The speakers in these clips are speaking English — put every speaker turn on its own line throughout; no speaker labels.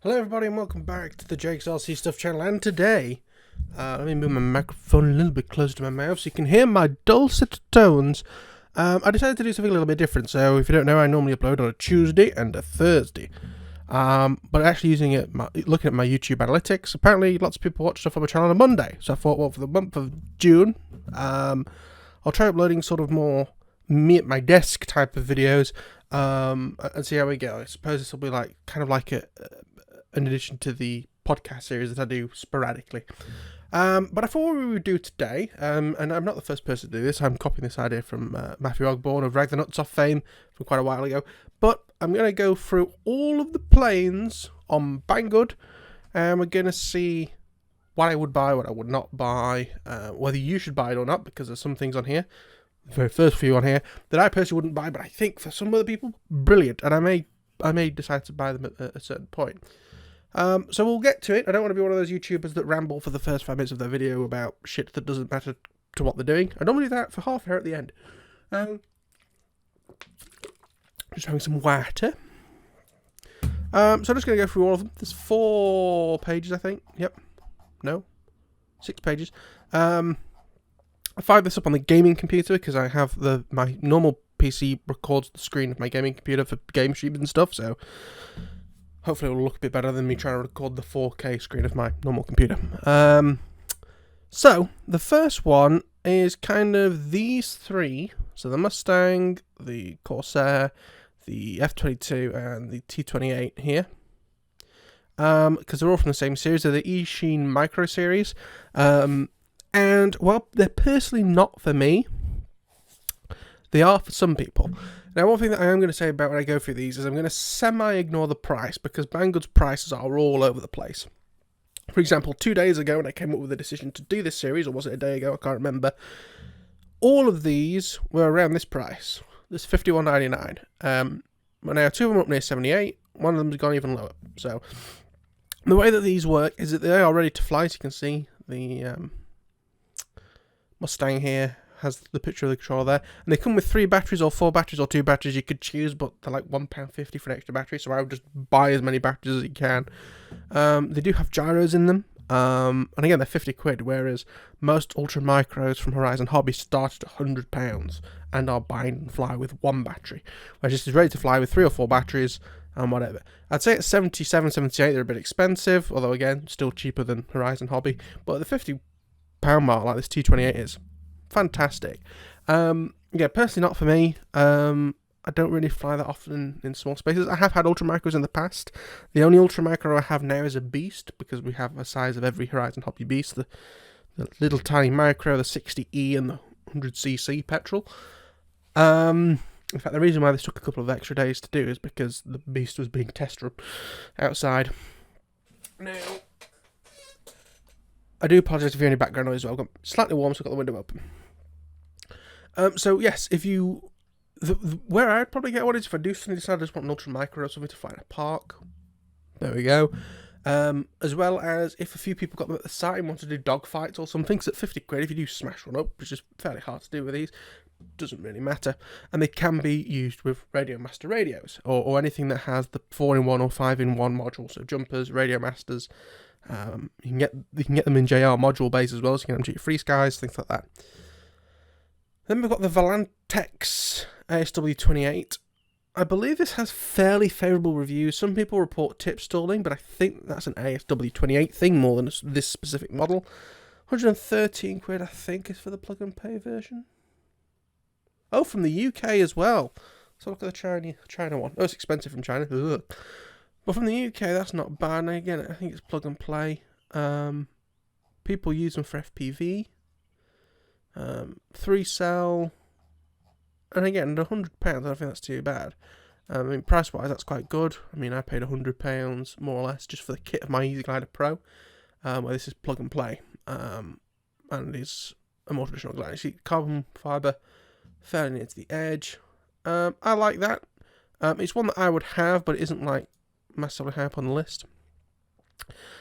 Hello everybody and welcome back to the JakesRC Stuff channel, and today, let me move my microphone a little bit closer to my mouth so you can hear my dulcet tones. I decided to do something a little bit different. So if you don't know, I normally upload on a Tuesday and a Thursday. But actually looking at my YouTube analytics, apparently lots of people watch stuff on my channel on a Monday. So I thought, well, for the month of June, I'll try uploading sort of more me at my desk type of videos, and see how we go. I suppose this will be kind of like an addition to the podcast series that I do sporadically. But I thought what we would do today, and I'm not the first person to do this, I'm copying this idea from Matthew Ogborn of Rag the Nuts Off fame from quite a while ago, but I'm going to go through all of the planes on Banggood, and we're going to see what I would buy, what I would not buy, whether you should buy it or not, because there's some things on here, the very first few on here, that I personally wouldn't buy, but I think for some other people, brilliant, and I may decide to buy them at a certain point. So we'll get to it. I don't want to be one of those YouTubers that ramble for the first 5 minutes of their video about shit that doesn't matter to what they're doing. I normally do that for half an hour at the end. Just having some water. So I'm just going to go through all of them. There's 4 pages, I think. Yep. No. 6 pages. I fired this up on the gaming computer because I have my normal PC records the screen of my gaming computer for game streams and stuff, so hopefully it will look a bit better than me trying to record the 4K screen of my normal computer. So, the first one is kind of these 3. So the Mustang, the Corsair, the F22 and the T28 here. Because they're all from the same series. They're the eSheen Micro series. And, well, they're personally not for me. They are for some people. Now, one thing that I am going to say about when I go through these is I'm going to semi-ignore the price, because Banggood's prices are all over the place. For example, 2 days ago when I came up with the decision to do this series, or was it a day ago, I can't remember, all of these were around this price. This $51.99. But now 2 of them are up near 78, one of them's gone even lower. So, the way that these work is that they are ready to fly, as you can see. The Mustang here has the picture of the controller there, and they come with 3 batteries or 4 batteries or 2 batteries you could choose, but they're like £1.50 for an extra battery, so I would just buy as many batteries as you can. They do have gyros in them, and again they're £50, whereas most ultra micros from Horizon Hobby start at £100 and are bind and fly with 1 battery, whereas this is ready to fly with 3 or 4 batteries and whatever. I'd say at 77, 78 they're a bit expensive, although again still cheaper than Horizon Hobby, but at the £50 mark like this T28 is, fantastic. Yeah, personally not for me. I don't really fly that often in small spaces. I have had ultra micros in the past. The only ultra micro I have now is a Beast, because we have a size of every Horizon Hobby Beast. The little tiny micro, the 60E and the 100cc petrol. In fact, the reason why this took a couple of extra days to do is because the Beast was being test run outside. Now, I do apologise if you hear any background noise as well. I've got slightly warm, so I've got the window open. So yes, if you, where I'd probably get one is if I do suddenly decide I just want an ultra micro or something to fly in a park. There we go. As well as if a few people got them at the site and want to do dogfights or something, because at £50, if you do smash one up, which is fairly hard to do with these, doesn't really matter. And they can be used with Radio Master radios, or anything that has the 4-in-1 or 5-in-1 module, so jumpers, Radio Masters. You can get them in JR module base as well, so you can get them to your free skies, things like that. Then we've got the Volantex ASW28. I believe this has fairly favourable reviews. Some people report tip stalling, but I think that's an ASW28 thing more than this specific model. £113, I think, is for the plug and play version. Oh, from the UK as well. So look at the China one. Oh, it's expensive from China. Ugh. But from the UK, that's not bad. And again, I think it's plug and play. People use them for FPV. 3-cell. And again, £100, I don't think that's too bad. I mean, price-wise, that's quite good. I mean, I paid £100, more or less, just for the kit of my Easy Glider Pro, where this is plug and play. And is a more traditional glider. You see, carbon fibre, fairly near to the edge. I like that. It's one that I would have, but it isn't like massively high up on the list.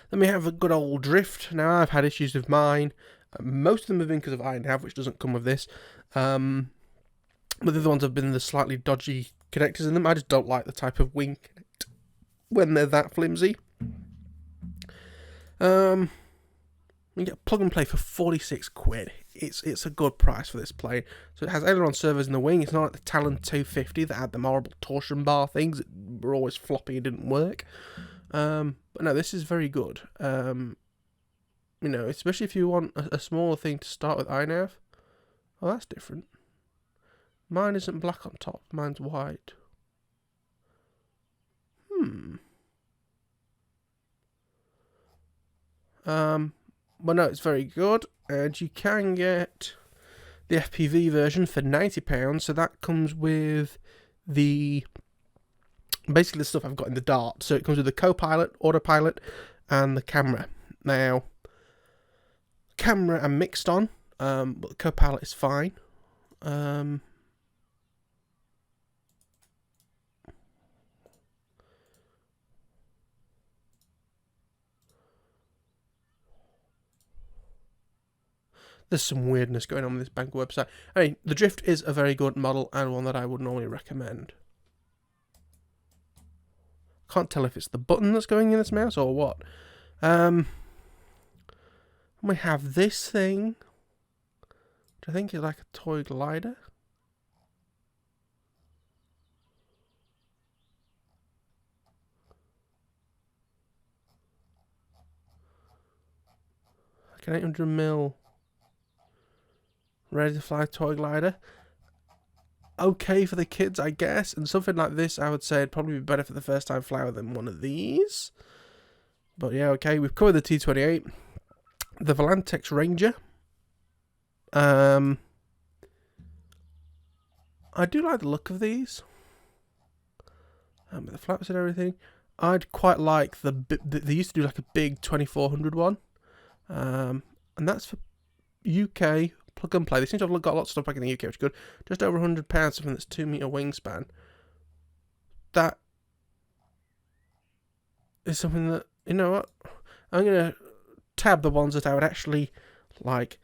Then we have the good old Drift. Now, I've had issues with mine. Most of them have been because of iron nav, which doesn't come with this. But the other ones have been the slightly dodgy connectors in them. I just don't like the type of wing connect when they're that flimsy. You get plug and play for 46 quid. It's a good price for this plane. So it has aileron servos in the wing. It's not like the Talon 250 that had the horrible torsion bar things that were always floppy and didn't work. But no, this is very good. Especially if you want a smaller thing to start with iNav. Oh, that's different. Mine isn't black on top. Mine's white. Well, no, it's very good, and you can get the FPV version for £90. So that comes with basically the stuff I've got in the Dart. So it comes with the co-pilot, autopilot, and the camera. Now, camera I'm mixed on, but the co-pilot is fine. There's some weirdness going on with this Banggood website. I mean, the Drift is a very good model and one that I would normally recommend. Can't tell if it's the button that's going in this mouse or what. We have this thing, which I think is like a toy glider. Like an 800mm ready to fly toy glider. Okay for the kids, I guess, and something like this I would say it'd probably be better for the first time flyer than one of these. But yeah, okay, we've covered the T-28, the Volantex Ranger. I do like the look of these, with the flaps and everything. I'd quite like they used to do like a big 2400 one, and that's for UK plug and play. They seem to have got a lot of stuff back in the UK, which is good. Just over £100, something that's 2 meter wingspan. That is something that, you know what, I'm gonna tab the ones that I would actually like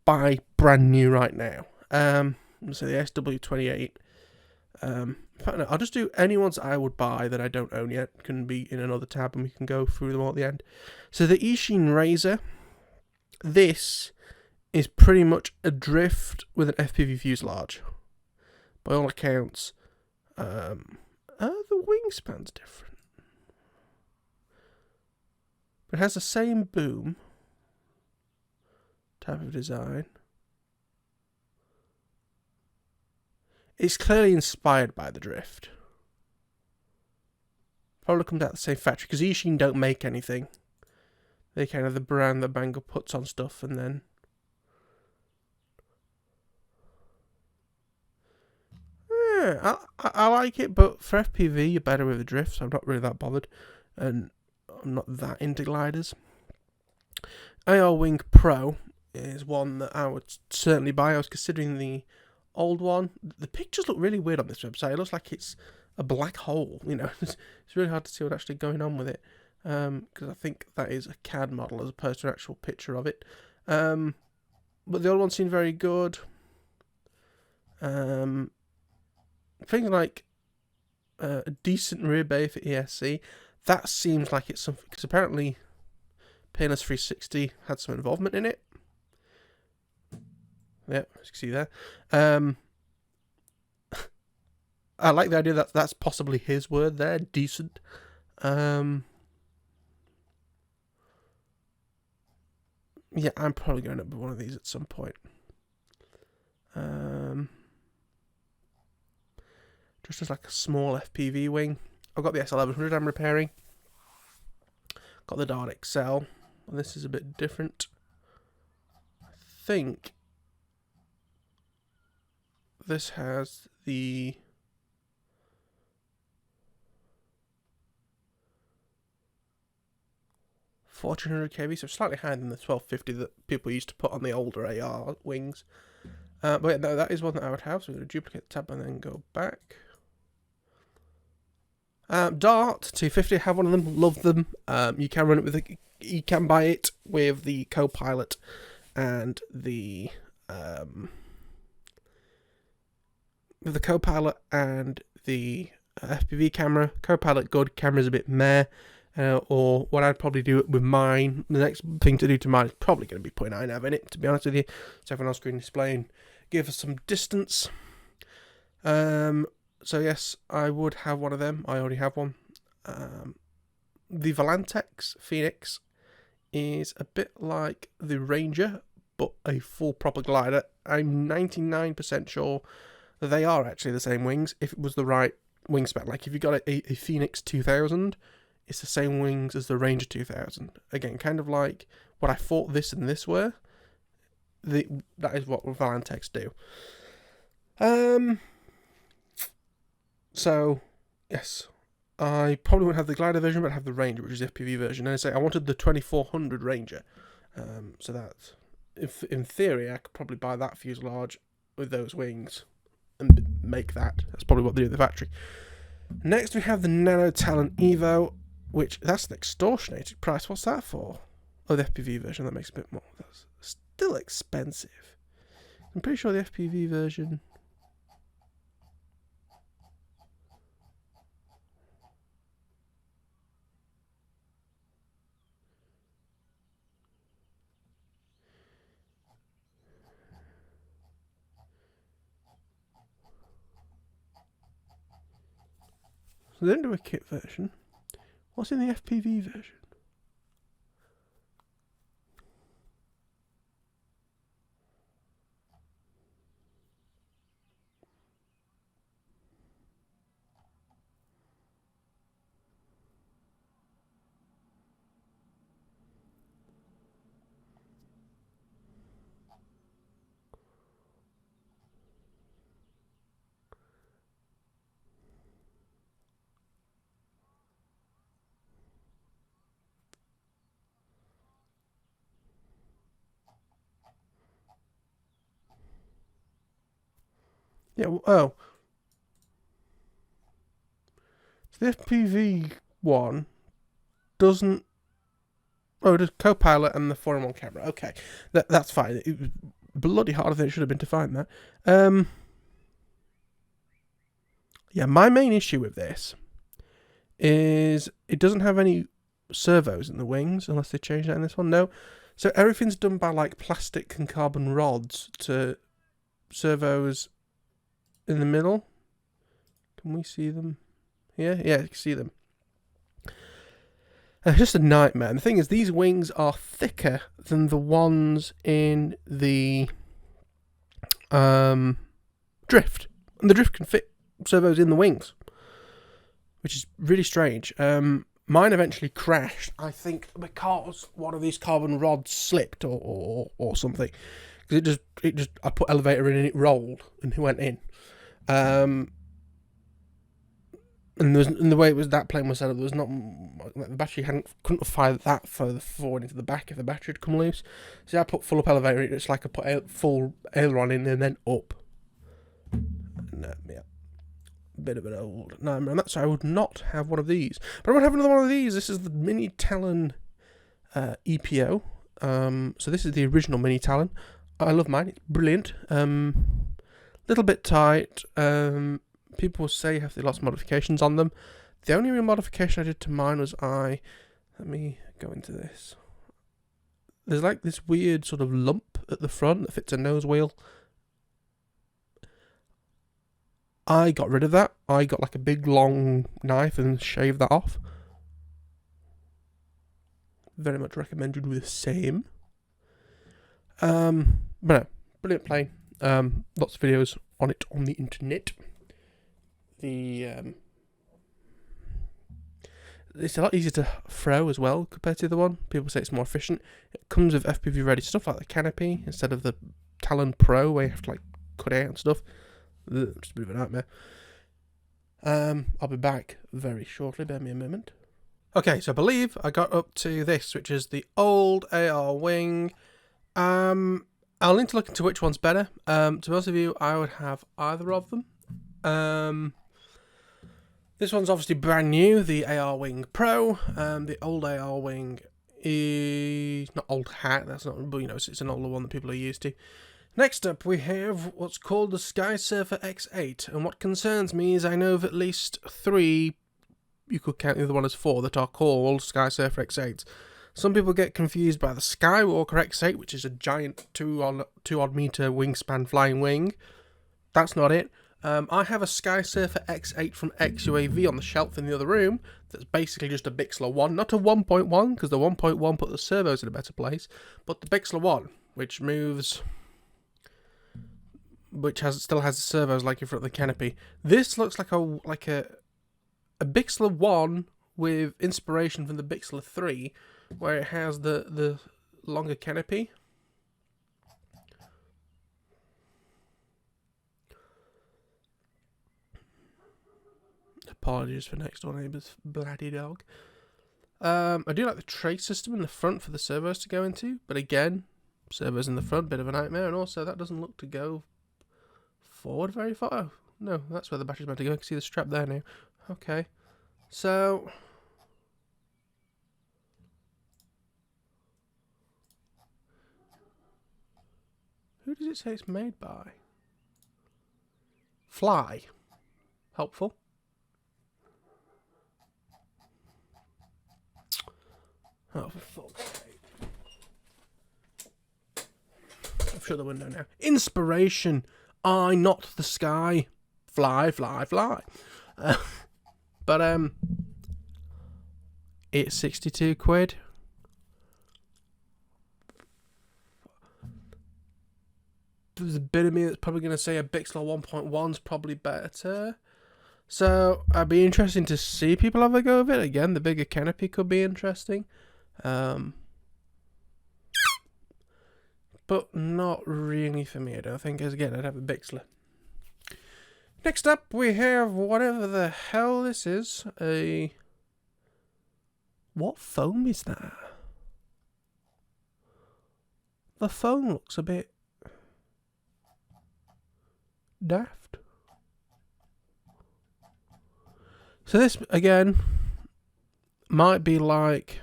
buy brand new right now. So the SW28. In fact, no, I'll just do any ones I would buy that I don't own yet. Can be in another tab, and we can go through them all at the end. So the Eachine Razor. This is pretty much a Drift with an FPV fuselage. By all accounts. The wingspan's different. But it has the same boom type of design. It's clearly inspired by the Drift. Probably comes out of the same factory, because Eachine don't make anything. They're kind of the brand that Banggood puts on stuff, and then... Yeah, I like it, but for FPV, you're better with the Drift, so I'm not really that bothered. And I'm not that into gliders. AR Wing Pro is one that I would certainly buy. I was considering the old one. The pictures look really weird on this website. It looks like it's a black hole, you know. It's really hard to see what's actually going on with it, because I think that is a CAD model as opposed to an actual picture of it. But the old one seemed very good. Things like a decent rear bay for ESC, that seems like it's something, because apparently Painless 360 had some involvement in it. Yeah, as you can see there. I like the idea that that's possibly his word there, decent. Yeah, I'm probably going to be one of these at some point. Just as like a small FPV wing. I've got the S1100 I'm repairing. Got the Dart XL. And this is a bit different. I think this has the $1400 kV, so slightly higher than the 1250 that people used to put on the older AR wings. But yeah, no, that is one that I would have, so I'm going to duplicate the tab and then go back. Dart 250, I have one of them, love them. You can run it with you can buy it with the co-pilot and the FPV camera. Co-pilot good, camera's a bit meh. or what I'd probably do with mine, the next thing to do to mine is probably going to be putting iNav in it, to be honest with you, so everyone on screen display and give us some distance. So yes, I would have one of them. I already have one. The Volantex Phoenix is a bit like the Ranger, but a full proper glider. I'm 99% sure that they are actually the same wings if it was the right wingspan. Like if you got a Phoenix 2000, it's the same wings as the Ranger 2000. Again, kind of like what I thought this and this were. That is what Volantex do. So, yes, I probably wouldn't have the glider version, but I'd have the Ranger, which is the FPV version. And I say I wanted the 2400 Ranger. So that, in theory, I could probably buy that fuselage with those wings and make that. That's probably what they do at the factory. Next, we have the Nano Talon Evo, which that's an extortionate price. What's that for? Oh, the FPV version. That makes a bit more. That's still expensive. I'm pretty sure the FPV version. So they don't do a kit version. What's in the FPV version? Yeah, oh. So the FPV one doesn't... Oh, it does co-pilot and the 4-in-1 camera. Okay, that's fine. It was bloody harder than it should have been to find that. Yeah, my main issue with this is it doesn't have any servos in the wings, unless they change that in this one. No. So everything's done by like plastic and carbon rods to servos in the middle. Can we see them? Yeah, you can see them. It's just a nightmare. And the thing is, these wings are thicker than the ones in the drift. And the drift can fit servos in the wings, which is really strange. Mine eventually crashed, I think, because one of these carbon rods slipped or something. Because it just I put elevator in and it rolled and it went in. And the way it was, that plane was set up, there was not, like, the battery couldn't have fired that further forward into the back if the battery had come loose. So I put full up elevator. It's like I put full aileron in and then up. And, yeah, bit of an old nightmare. And that's why I would not have one of these. But I would have another one of these. This is the Mini Talon EPO. So this is the original Mini Talon. I love mine. It's brilliant. Little bit tight. People say you have to do lots of modifications on them. The only real modification I did to mine was let me go into this. There's like this weird sort of lump at the front that fits a nose wheel. I got rid of that. I got like a big long knife and shaved that off. Very much recommend you do the same. But no, brilliant plane. Lots of videos on it on the internet. It's a lot easier to throw as well compared to the one. People say it's more efficient. It comes with FPV ready stuff like the canopy instead of the Talon Pro where you have to like cut out and stuff. Just a bit of a nightmare. I'll be back very shortly. Bear me a moment. Okay, so I believe I got up to this, which is the old AR wing. I'll need to look into which one's better. To be honest with you, I would have either of them. This one's obviously brand new, the AR Wing Pro. The old AR Wing is not old hat. That's not, but it's an older one that people are used to. Next up, we have what's called the Sky Surfer X8, and what concerns me is I know of at least 3 you could count the other one as 4 that are called Sky Surfer X8s. Some people get confused by the Skywalker X8, which is a giant 2 odd meter wingspan flying wing. That's not it. I have a Sky Surfer X8 from XUAV on the shelf in the other room that's basically just a Bixler 1, not a 1.1, because the 1.1 put the servos in a better place, but the Bixler 1, which moves, still has the servos like in front of the canopy. This looks like a Bixler 1 with inspiration from the Bixler 3, where it has the longer canopy. Apologies for next door neighbour's bloody dog. I do like the tray system in the front for the servos to go into, but again, servos in the front, bit of a nightmare, and also that doesn't look to go forward very far. Oh, no, that's where the battery's meant to go. I can see the strap there now. Okay, so who does it say it's made by? Fly. Helpful. Oh, for fuck's sake. I've shut the window now. Inspiration. I, not the sky. Fly, fly, fly. But, it's 62 quid. There's a bit of me that's probably going to say a Bixler 1.1's probably better. So, I'd be interested to see people have a go of it. Again, the bigger canopy could be interesting. But not really for me, I don't think. As again, I'd have a Bixler. Next up, we have whatever the hell this is. What foam is that? The foam looks a bit daft. So this, again, might be like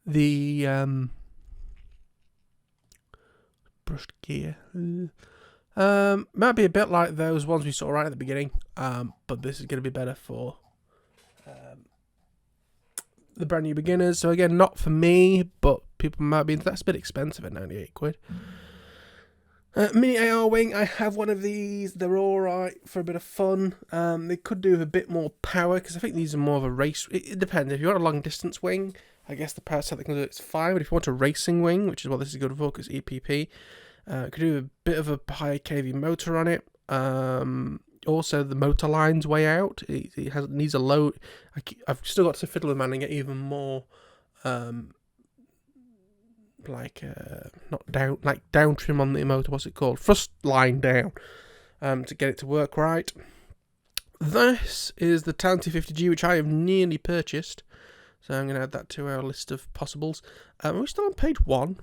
the brushed gear. Might be a bit like those ones we saw right at the beginning, but this is going to be better for the brand new beginners. So again, not for me, but people might be. That's a bit expensive at 98 quid. Mini AR wing, I have one of these. They're alright for a bit of fun. They could do with a bit more power, because I think these are more of a race. It depends. If you want a long distance wing, I guess the power set they can do it's fine. But if you want a racing wing, which is what this is good for, because EPP, it could do a bit of a higher kV motor on it. Also, the motor line's way out. It needs a low. I've still got to fiddle with man and get even more. Not down trim on the motor, what's it called? Thrust line down, to get it to work right. This is the Talent 250G, which I have nearly purchased, so I'm going to add that to our list of possibles. Are we still on page 1?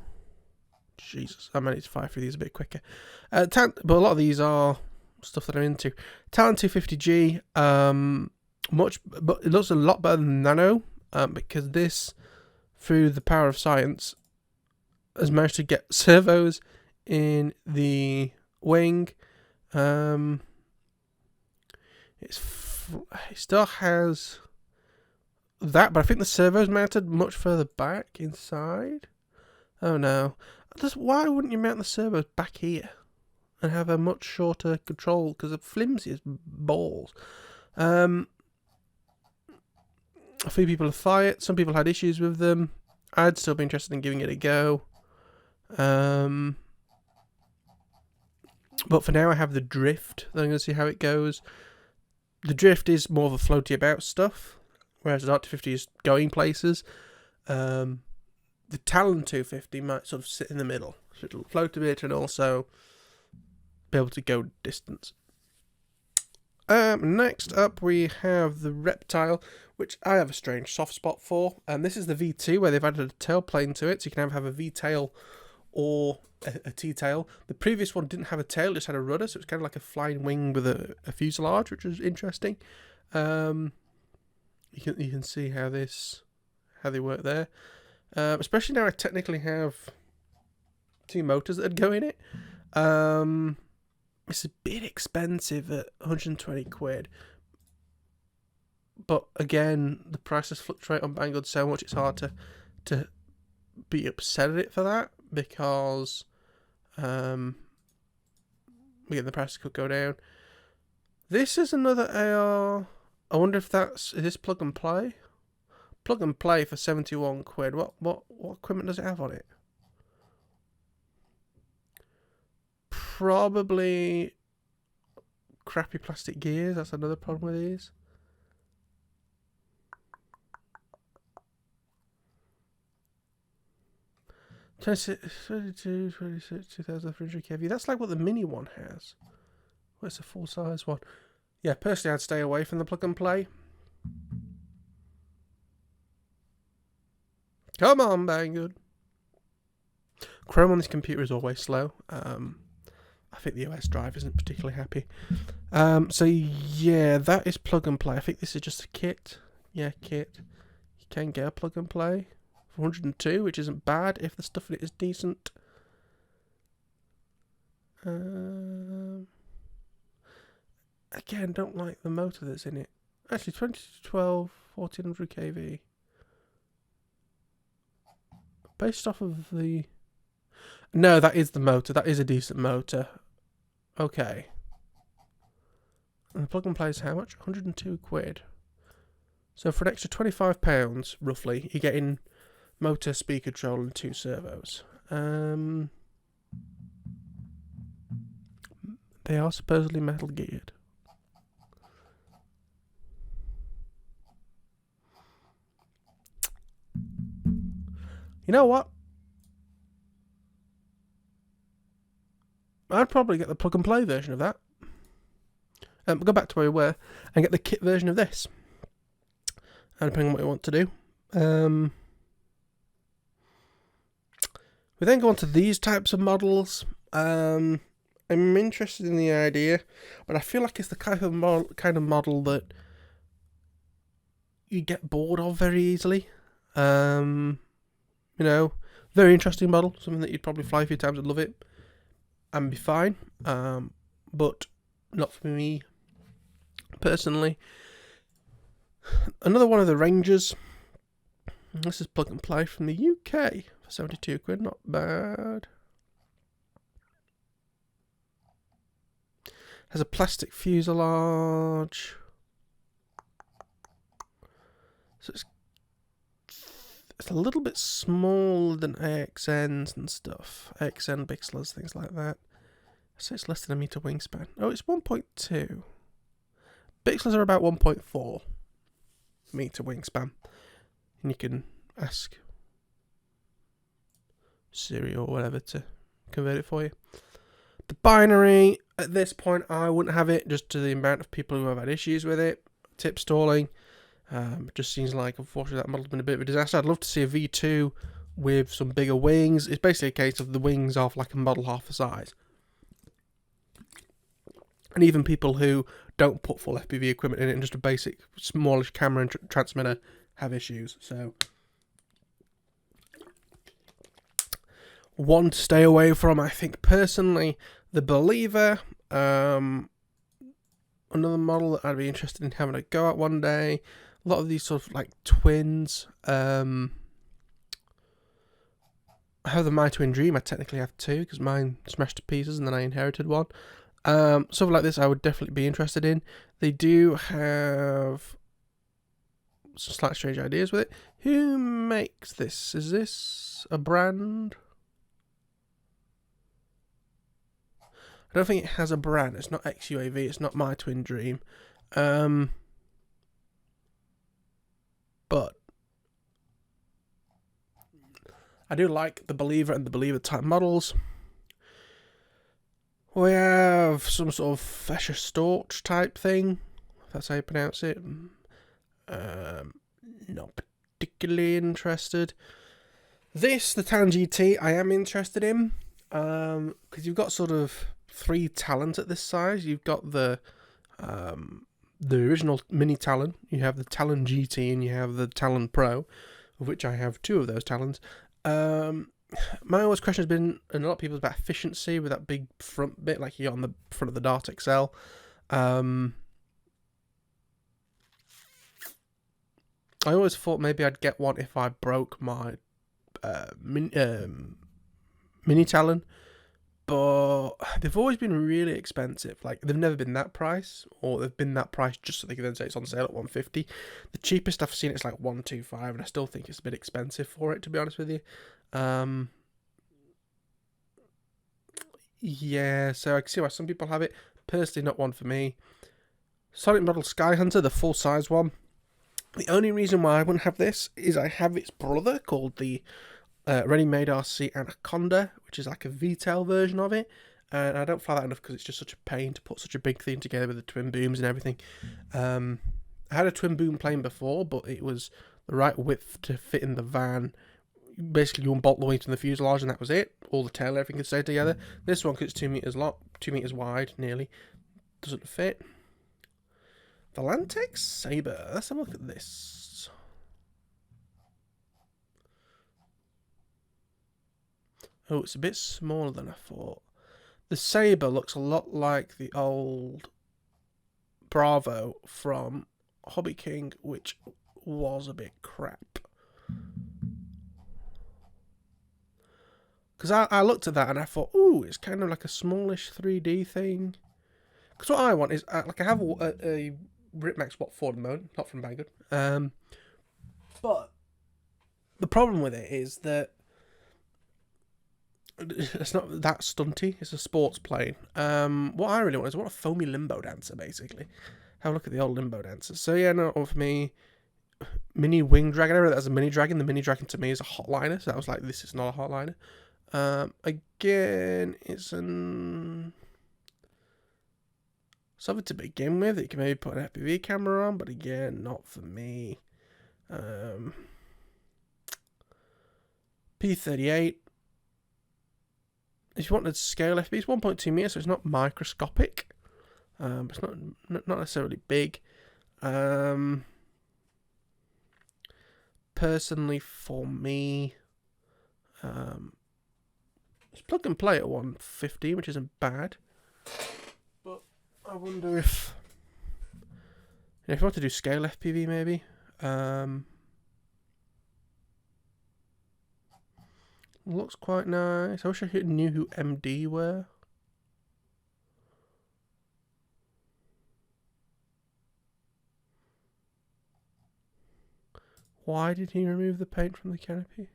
Jesus, I managed to fire through these a bit quicker. But a lot of these are stuff that I'm into. Talent 250G, but it looks a lot better than Nano, because this, through the power of science, has managed to get servos in the wing. It still has that, but I think the servo's mounted much further back inside. Oh no. Why wouldn't you mount the servos back here and have a much shorter control? Because they're flimsy as balls. A few people have fired. Some people had issues with them. I'd still be interested in giving it a go. But for now I have the drift. I'm going to see how it goes. The drift is more of a floaty about stuff, whereas the R250 is going places. The Talon 250 might sort of sit in the middle. So it'll float a bit and also be able to go distance. Next up we have the Reptile, which I have a strange soft spot for. This is the V2, where they've added a tailplane to it, so you can have a V-tail or a T-tail. The previous one didn't have a tail, just had a rudder, so it's kind of like a flying wing with a fuselage, which was interesting. You can see how they work there. Especially now I technically have 2 motors that go in it. It's a bit expensive at 120 quid. but again, the prices fluctuate on Banggood so much it's hard to be upset at it for that, because again, the prices could go down. This is another AR. I wonder if is this plug and play? Plug and play for 71 quid. What equipment does it have on it? Probably crappy plastic gears. That's another problem with these. $22, $26, 2,300 kV. That's like what the mini one has. What's a full size one? Yeah, personally, I'd stay away from the plug and play. Come on, Banggood. Chrome on this computer is always slow. I think the OS drive isn't particularly happy. So yeah, that is plug and play. I think this is just a kit. Yeah, kit. You can get a plug and play for 102, which isn't bad if the stuff in it is decent. Again, don't like the motor that's in it. Actually, 2012, 1400 kV. Based off of the... No, that is the motor. That is a decent motor. Okay. And the plug and play is how much? 102 quid. So for an extra £25, roughly, you're getting motor, speed control, and 2 servos. They are supposedly metal geared. You know what? I'd probably get the plug and play version of that. Go back to where we were and get the kit version of this. Depending on what you want to do. We then go on to these types of models. I'm interested in the idea, but I feel like it's the kind of model that you get bored of very easily. You know, very interesting model, something that you'd probably fly a few times and love it and be fine, but not for me personally. Another one of the Rangers. This is plug and play from the UK for 72 quid, not bad. Has a plastic fuselage. So it's a little bit smaller than AXNs and stuff. AXN Bixlers, things like that. So it's less than a meter wingspan. Oh, it's 1.2. Bixlers are about 1.4 meter wingspan. And you can ask Siri or whatever to convert it for you. The binary, at this point, I wouldn't have it, just to the amount of people who have had issues with it. Tip stalling. It just seems like, unfortunately, that model's been a bit of a disaster. I'd love to see a V2 with some bigger wings. It's basically a case of the wings off like a model half the size. And even people who don't put full FPV equipment in it and just a basic smallish camera and transmitter have issues. So, one to stay away from, I think, personally, the Believer. Another model that I'd be interested in having a go at one day. A lot of these sort of like twins. I have the My Twin Dream. I technically have 2 because mine smashed to pieces and then I inherited one. Something like this I would definitely be interested in. They do have some slightly strange ideas with it. Who makes this? Is this a brand? I don't think it has a brand. It's not XUAV. It's not My Twin Dream. But I do like the Believer and the Believer type models. We have some sort of Fescher Storch type thing, if that's how you pronounce it. Not particularly interested. This, the Talon GT, I am interested in, because you've got sort of 3 Talons at this size. You've got the original mini Talon, you have the Talon GT, and you have the Talon Pro, of which I have 2 of those Talons. My always question has been, and a lot of people's, about efficiency with that big front bit, like you got on the front of the Dart XL. I always thought maybe I'd get one if I broke my mini Talon, but they've always been really expensive. Like, they've never been that price, or they've been that price just so they can then say it's on sale at 150. The cheapest I've seen it's like 125, and I still think it's a bit expensive for it, to be honest with you. Yeah, so I can see why some people have it. Personally, not one for me. Sonic Model Sky Hunter, the full size one. The only reason why I wouldn't have this is I have its brother called the Ready-Made RC Anaconda, which is like a V-tail version of it, and I don't fly that enough because it's just such a pain to put such a big thing together with the twin booms and everything. I had a twin boom plane before, but it was the right width to fit in the van. Basically, you unbolt the wing from the fuselage, and that was it. All the tail, everything could stay together. This one, because it's 2 meters long, 2 meters wide, nearly, doesn't fit. The Lantex Sabre. Let's have a look at this. Oh, it's a bit smaller than I thought. The Sabre looks a lot like the old Bravo from Hobby King, which was a bit crap. Because I looked at that and I thought, ooh, it's kind of like a smallish 3D thing. Because what I want is, like, I have a Ripmax Watt 4 at the moment, not from Banggood. But the problem with it is that it's not that stunty. It's a sports plane. What I really want is I want a foamy limbo dancer, basically. Have a look at the old limbo dancers. So yeah, no, for me, mini wing dragon. I remember that as a mini dragon. The mini dragon to me is a hotliner, so I was like, this is not a hotliner. Again, it's something to begin with. You can maybe put an FPV camera on, but again, not for me. P38. If you wanted to scale FPV, it's 1.2 meters, so it's not microscopic. It's not necessarily big. Personally, for me, it's plug and play at 150, which isn't bad. But I wonder if you want to do scale FPV, maybe. Looks quite nice. I wish I knew who MD were. Why did he remove the paint from the canopy?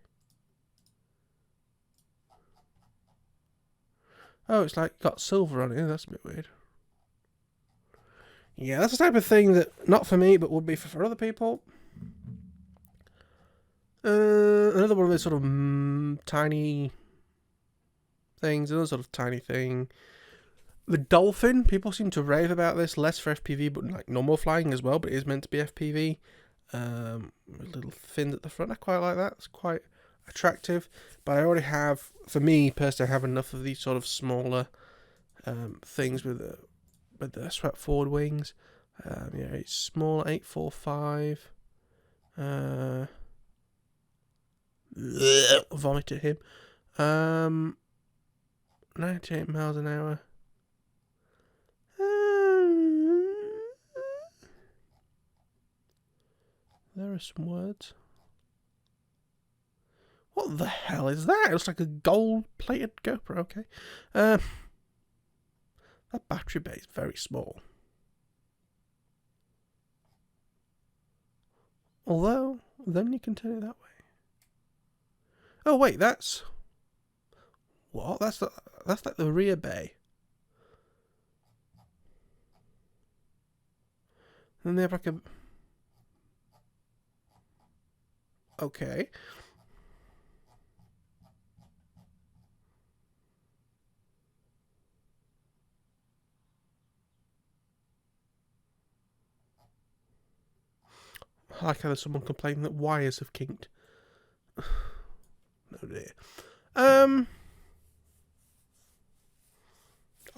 Oh, it's like got silver on it. That's a bit weird. Yeah, that's the type of thing that, not for me, but would be for other people. Another one of those sort of tiny things. Another sort of tiny thing. The Dolphin. People seem to rave about this. Less for FPV, but like normal flying as well. But it is meant to be FPV. Little fins at the front. I quite like that. It's quite attractive. But I already have, for me personally, I have enough of these sort of smaller things with the swept forward wings. Yeah, it's small, 845. Vomited him. 98 miles an hour. There are some words. What the hell is that? It looks like a gold-plated GoPro. Okay. That battery bay is very small. Although, then you can turn it that way. Oh wait, that's what? That's like the rear bay. And then they have like a. Okay. I like how there's someone complaining that wires have kinked. No dear. I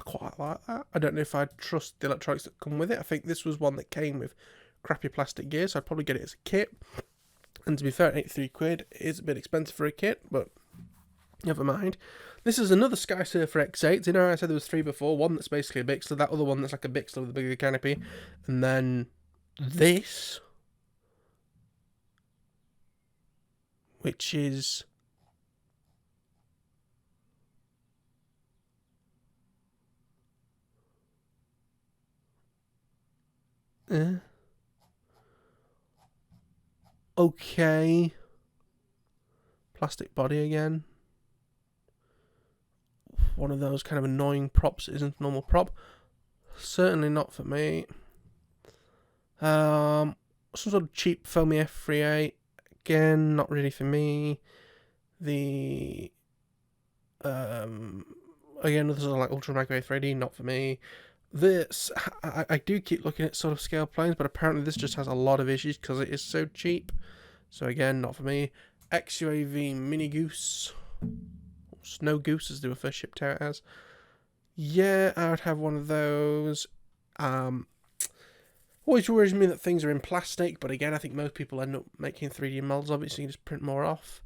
quite like that. I don't know if I'd trust the electronics that come with it. I think this was one that came with crappy plastic gear, so I'd probably get it as a kit. And to be fair, 83 quid is a bit expensive for a kit, but never mind. This is another Skysurfer X8. You know, I said there was 3 before. One that's basically a Bixler, that other one that's like a Bixler with a bigger canopy, and then this. which is okay. Plastic body again. One of those kind of annoying props that isn't a normal prop. Certainly not for me. Some sort of cheap foamy F38. Again, not really for me. The again, this is like Ultra Micro 3D, not for me. This, I do keep looking at sort of scale planes, but apparently this just has a lot of issues because it is so cheap. So again, not for me. XUAV Mini Goose. Snow Goose as they were first shipped out as. Yeah, I would have one of those. Always worries me that things are in plastic, but again, I think most people end up making 3D models of it, so you can just print more off.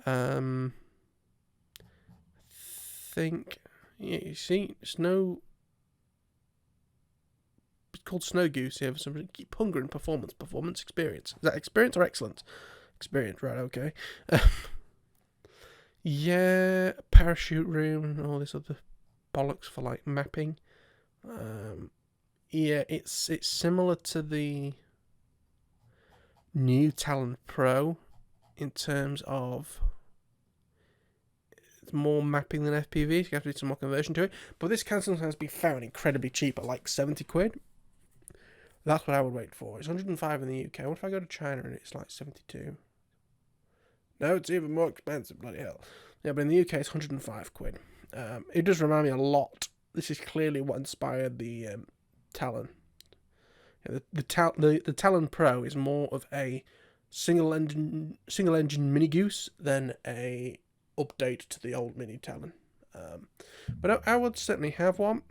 I think, yeah, you see, Snow. It's called Snow Goose here for some reason. Keep hungering performance, experience. Is that experience or excellence? Experience, right? Okay. Yeah, parachute room and all this other bollocks for like mapping. Yeah, it's similar to the new Talon Pro in terms of it's more mapping than FPV. So you have to do some more conversion to it. But this can sometimes be found incredibly cheap at like 70 quid. That's what I would wait for. It's 105 in the UK. What if I go to China and it's like 72? No, it's even more expensive, bloody hell. Yeah, but in the UK it's 105 quid. It does remind me a lot. This is clearly what inspired the Talon. Yeah, the Talon Pro is more of a single engine Mini Goose than a update to the old Mini Talon. But I would certainly have one.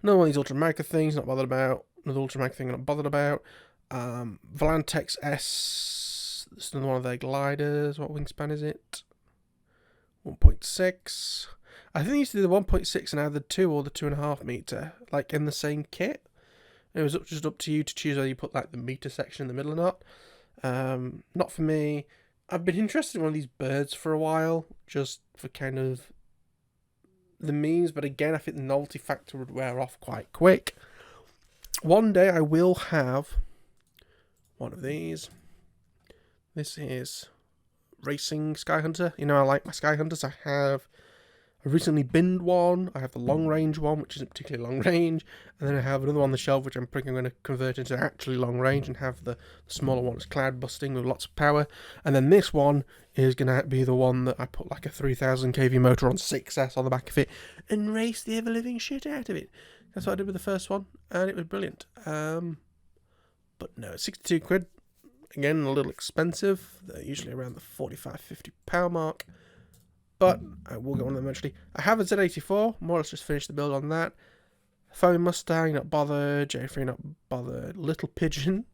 Another one of these Ultra Micro things, not bothered about. Another Ultra Micro thing, not bothered about. Volantex S. This is another one of their gliders. What wingspan is it? 1.6. I think they used to do the 1.6 and either the 2 or the 2.5 meter, like in the same kit. It was just up to you to choose whether you put like the meter section in the middle or not. Not for me. I've been interested in one of these birds for a while, just for kind of the memes, but again, I think the novelty factor would wear off quite quick. One day I will have one of these. This is Racing Skyhunter. You know, I like my Skyhunters. I recently binned one. I have the long range one, which isn't particularly long range. And then I have another one on the shelf, which I'm probably going to convert into actually long range and have the smaller one that's cloud busting with lots of power. And then this one is going to be the one that I put like a 3000 kV motor on 6S on the back of it and race the ever living shit out of it. That's what I did with the first one, and it was brilliant. But no, 62 quid. Again, a little expensive. They're usually around the 45-50 mark. But I will get one of them eventually. I have a Z84. More or less just finished the build on that. Foamy Mustang, not bothered. J3, not bothered. Little Pigeon,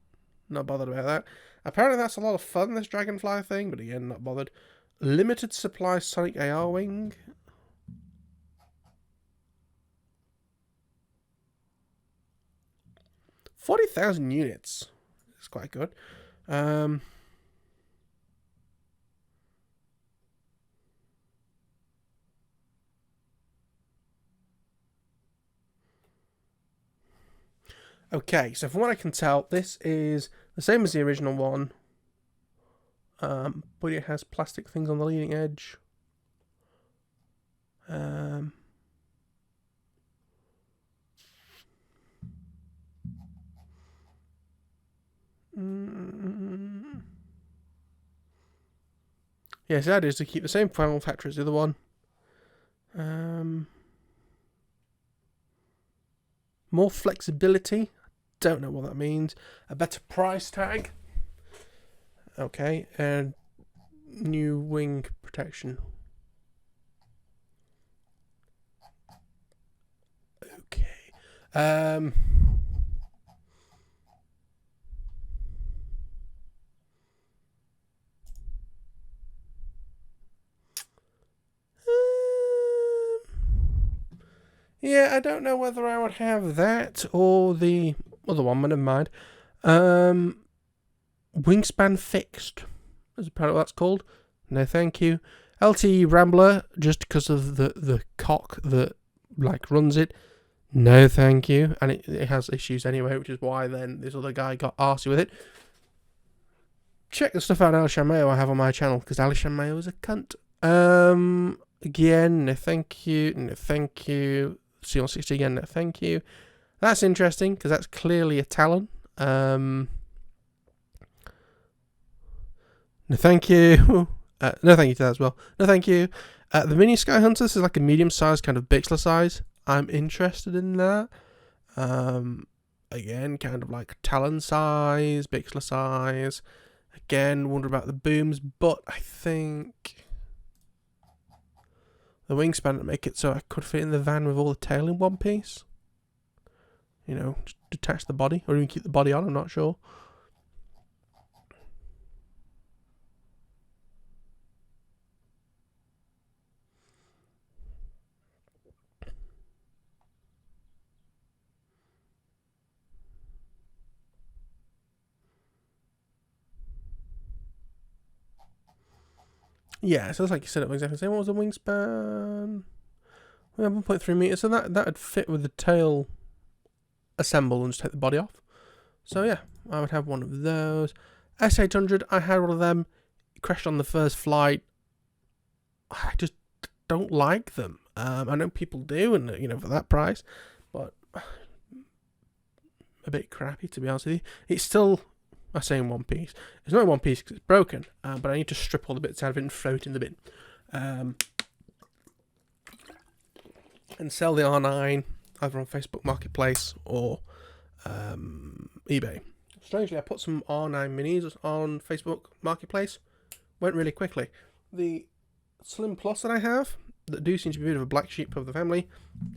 not bothered about that. Apparently that's a lot of fun, this Dragonfly thing, but again, not bothered. Limited supply Sonic AR wing. $40,000 units. It's quite good. Okay, so from what I can tell, this is the same as the original one, but it has plastic things on the leading edge. Yes, that is to keep the same form factor as the other one. More flexibility. Don't know what that means. A better price tag. Okay, and new wing protection. Okay. Yeah, I don't know whether I would have that or the other one, but never mind. Wingspan fixed. Is apparently what that's called. No, thank you. LTE Rambler, just because of the cock that like runs it. No, thank you. And it has issues anyway, which is why then this other guy got arsey with it. Check the stuff out Alishan Mayo I have on my channel, because Alishan Mayo is a cunt. Again, no thank you. No thank you. C160 again, no thank you. That's interesting, because that's clearly a Talon. No thank you. No thank you to that as well. No thank you. The Mini Sky Hunter, this is like a medium-sized kind of Bixler size. I'm interested in that. Again, kind of like Talon size, Bixler size. Again, wonder about the booms, but I think the wingspan would make it so I could fit in the van with all the tail in one piece. You know, just detach the body, or even keep the body on, I'm not sure. Yeah, so it's like you said, it was exactly the same. What was the wingspan? We have 1.3 meters, so that would fit with the tail assemble and just take the body off. So yeah, I would have one of those. S800, I had one of them. It crashed on the first flight. I just don't like them. I know people do, and you know, for that price, but a bit crappy, to be honest with you. It's still, I say in one piece. It's not in one piece because it's broken, but I need to strip all the bits out of it and throw it in the bin. And sell the R9 either on Facebook Marketplace or eBay. Strangely, I put some R9 minis on Facebook Marketplace. Went really quickly. The Slim Plus that I have, that do seem to be a bit of a black sheep of the family,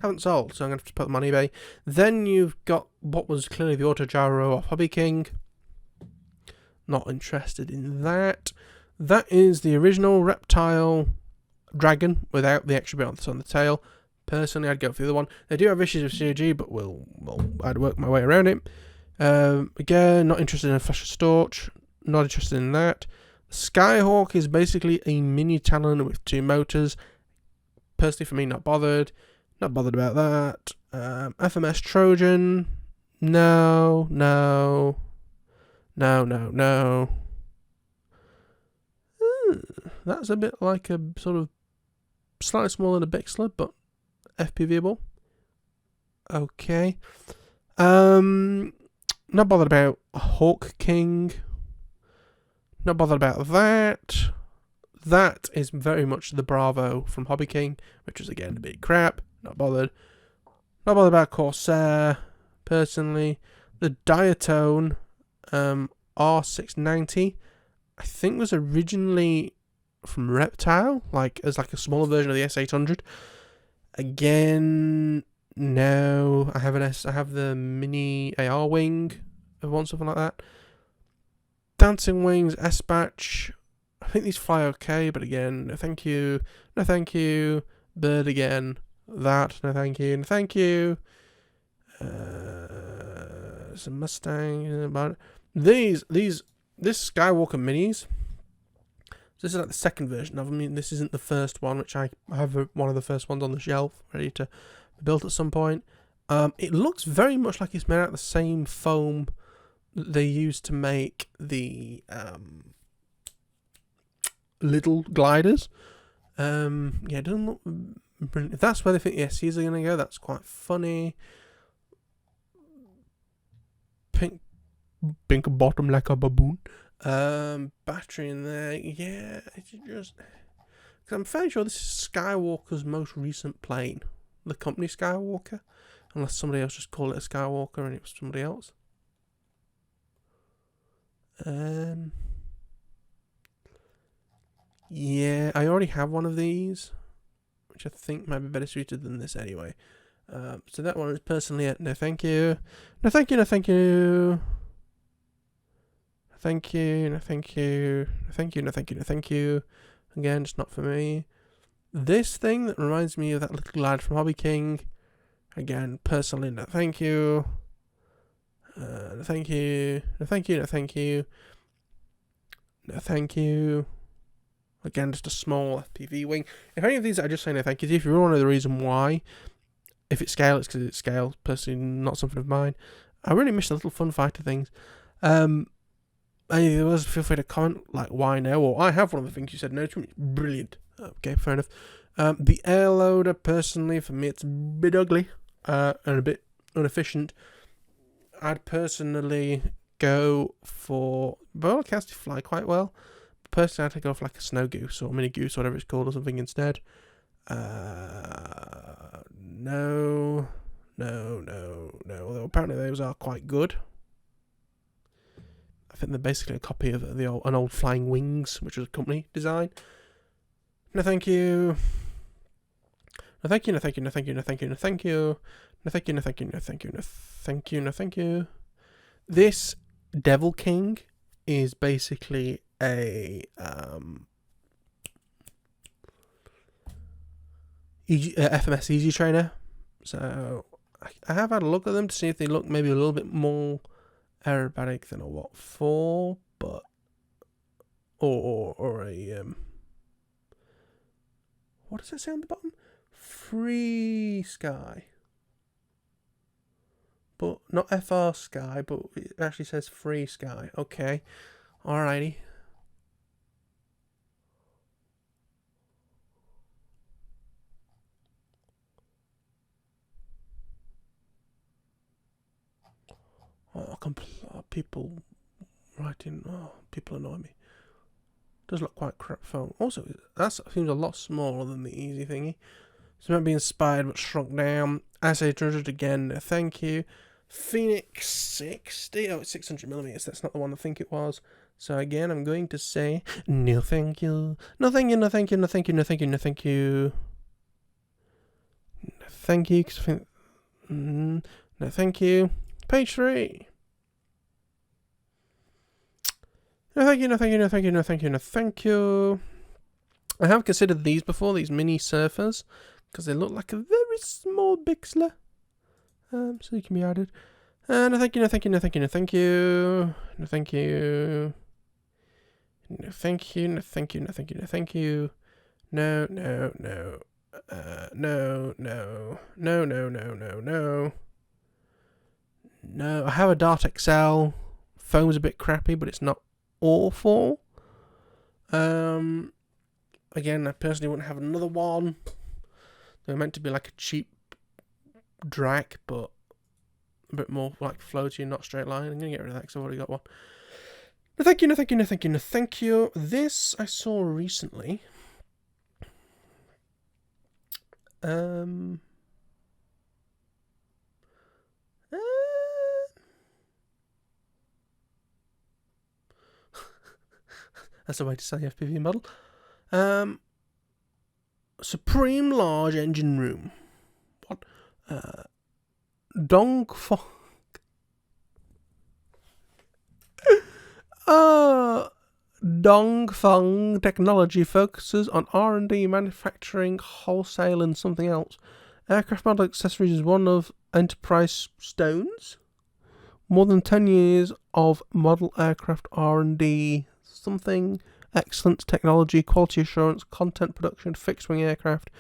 haven't sold, so I'm going to have to put them on eBay. Then you've got what was clearly the Auto Gyro off Hobby King. Not interested in that. That is the original Reptile Dragon without the extra bit on the tail. Personally, I'd go for the other one. They do have issues with COG, but I'd work my way around it. Again, not interested in a Flasher Storch. Not interested in that. Skyhawk is basically a mini Talon with 2 motors. Personally, for me, not bothered. Not bothered about that. FMS Trojan. No. That's a bit like a sort of slightly smaller than a Bixler, but FPVable. Okay. Not bothered about a Hawk King. Not bothered about that. That is very much the Bravo from Hobby King, which is again a bit crap. Not bothered. Not bothered about Corsair, personally. The Diatone R690, I think was originally from Reptile, like as like a smaller version of the S800. Again, no. I have the mini AR wing. I want something like that. Dancing Wings S-Batch. I think these fly okay, but again, no thank you. No thank you. Bird again. That, no thank you. No thank you. Some Mustang. About this Skywalker minis. So this is like the second version of them. I mean, this isn't the first one, which I have one of the first ones on the shelf, ready to be built at some point. It looks very much like it's made out of the same foam that they used to make the little gliders. Yeah, it doesn't look brilliant. If that's where they think the SCs are going to go, that's quite funny. Pink bottom like a baboon. Battery in there. Yeah, it's just... Because I'm fairly sure this is Skywalker's most recent plane. The company Skywalker. Unless somebody else just called it a Skywalker and it was somebody else. Yeah, I already have one of these, which I think might be better suited than this anyway. So that one is personally a no thank you. No thank you, no thank you. Thank you, no thank you. No thank you, no thank you, no thank you. Again, it's not for me. This thing that reminds me of that little lad from Hobby King. Again, personally, no thank you. No thank you. No thank you, no thank you. No thank you. Again, just a small FPV wing. If any of these I just say no thank you to, if you really want to know the reason why, if it's scale, it's because it's scale. Personally, not something of mine. I really miss the little fun fighter things. Any of those, feel free to comment, like why no, or I have one of the things you said no to me. Brilliant. Okay, fair enough. The air loader, personally, for me, it's a bit ugly and a bit inefficient. I'd personally go for, well, cast fly quite well. Personally, I'd go for like a snow goose or mini goose, whatever it's called, or something instead. No. Although apparently those are quite good. I think they're basically a copy of an old Flying Wings, which was a company design. No thank you. No thank you, no thank you, no thank you, no thank you, no thank you. No thank you, no thank you, no thank you, no thank you, no thank you. This Devil King is basically a FMS Easy Trainer. So I have had a look at them to see if they look maybe a little bit more aerobatic than a waffle, but or a what does it say on the bottom? Free Sky, but not FR Sky, but it actually says Free Sky. Okay, alrighty. People writing. Oh, people annoy me. Does look quite crap phone. Also, that seems a lot smaller than the easy thingy. So it might be inspired but shrunk down. SA200 again. Thank you. Phoenix 60. Oh, it's 600 millimeters. That's not the one I think it was. So again, I'm going to say no, thank you. No, thank you. No, thank you. No, thank you. No, thank you. No, thank you. No, thank you. Cause I think, no, thank you. Page 3. No thank you, no thank you, no thank you, no thank you, no thank you. I have considered these before, these mini surfers, because they look like a very small Bixler. So they can be added. No thank you, no thank you, no thank you, no thank you. No thank you. No thank you, no thank you, no thank you, no thank you. No. No, I have a Dart XL. Foam's a bit crappy, but it's not awful. Again, I personally wouldn't have another one. They're meant to be like a cheap Drac, but a bit more like floaty and not straight line. I'm gonna get rid of that because I've already got one. No thank you, no thank you, no thank you, no thank you. This I saw recently. That's the way to say FPV model. Supreme Large Engine Room. What? Dongfeng. Dongfeng Technology focuses on R&D, manufacturing, wholesale, and something else. Aircraft model accessories is one of Enterprise Stone's. More than 10 years of model aircraft R&D, something, excellence, technology, quality assurance, content production, fixed-wing aircraft,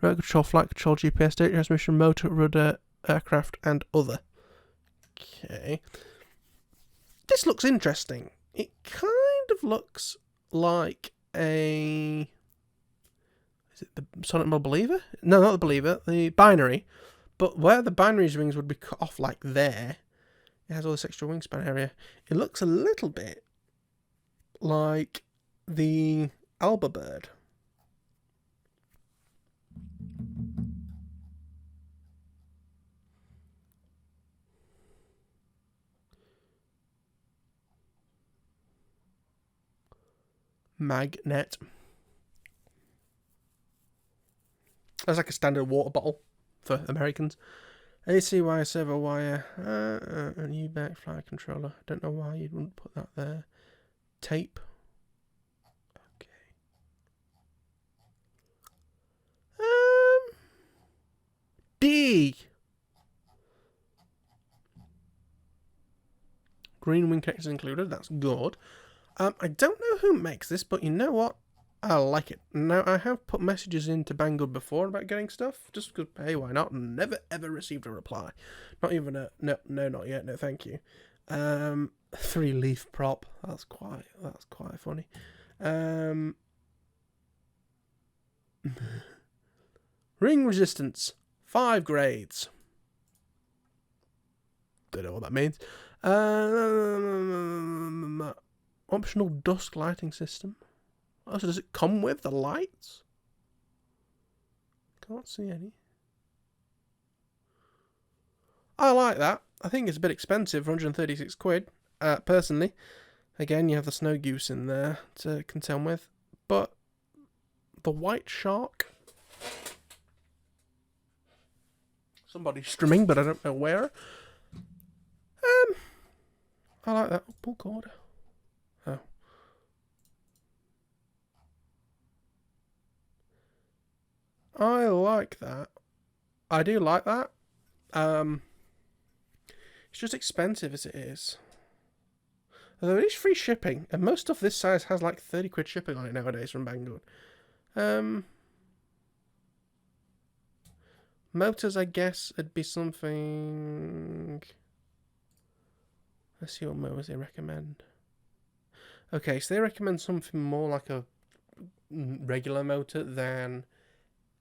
remote control, flight control, GPS, data transmission, motor, rudder, aircraft, and other. Okay. This looks interesting. It kind of looks like a... Is it the Sonic Model Believer? No, not the Believer, the Binary. But where the Binary's wings would be cut off like there, it has all this extra wingspan area. It looks a little bit like the Alba bird. Magnet. That's like a standard water bottle for Americans. AC wire, servo wire, a new back flight controller. I don't know why you wouldn't put that there. Tape. Okay. D. Green wing connectors included. That's good. I don't know who makes this, but you know what? I like it. Now, I have put messages into Banggood before about getting stuff, just because, hey, why not? Never, ever received a reply. Not even a, no, not yet, no, thank you. 3-leaf prop. That's quite funny. Ring resistance, 5 grades. Don't know what that means. Optional dusk lighting system. Oh, so does it come with the lights? Can't see any. I like that. I think it's a bit expensive, 136 quid. Personally, again, you have the snow goose in there to contend with, but the white shark. Somebody's strumming, but I don't know where. I like that. Pull cord. Oh. I like that. I do like that. It's just expensive as it is. Although it is free shipping, and most stuff this size has like 30 quid shipping on it nowadays from Banggood. Motors, I guess, would be something... Let's see what motors they recommend. Okay, so they recommend something more like a regular motor than